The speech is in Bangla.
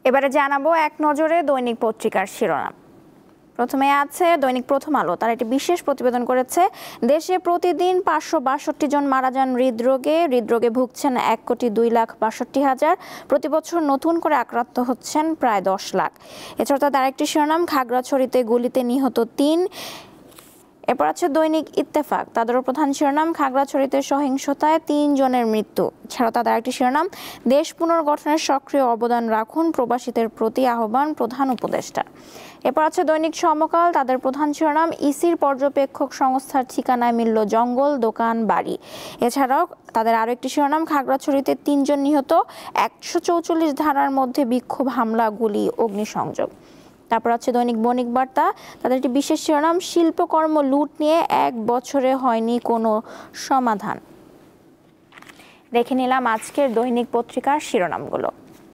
এবারে জানাবো এক নজরে দৈনিক পত্রিকার শিরোনাম। প্রথমে আছে দৈনিক প্রথম আলো, তারা একটি বিশেষ প্রতিবেদন করেছে। দেশে প্রতিদিন 562 জন মারা যান হৃদরোগে ভুগছেন 1,02,62,000। প্রতি বছর নতুন করে আক্রান্ত হচ্ছেন প্রায় 10 লাখ। এছাড়া তার আরেকটি শিরোনাম, খাগড়াছড়িতে গুলিতে নিহত 3। এরপর আছে দৈনিক ইত্তেফাক, তাদেরও প্রধান শিরোনাম, খাগড়াছড়িতে সহিংসতায় 3 জনের মৃত্যু। এছাড়াও তাদের একটি শিরোনাম, দেশ পুনর্গঠনের সক্রিয় অবদান রাখুন, প্রবাসীদের প্রতি আহ্বান প্রধান উপদেষ্টা। এরপর আছে দৈনিক সমকাল, তাদের প্রধান শিরোনাম, ইসির পর্যবেক্ষক সংস্থার ঠিকানায় মিলল জঙ্গল, দোকান, বাড়ি। এছাড়াও তাদের আরও একটি শিরোনাম, খাগড়াছড়িতে 3 জন নিহত, 144 ধারার মধ্যে বিক্ষোভ, হামলা, গুলি, অগ্নিসংযোগ। তারপর আছে দৈনিক বণিক বার্তা, তাদের একটি বিশেষ শিরোনাম, শিল্পকর্ম লুট নিয়ে 1 বছরে হয়নি কোনো সমাধান। দেখে নিলাম আজকের দৈনিক পত্রিকার শিরোনামগুলো।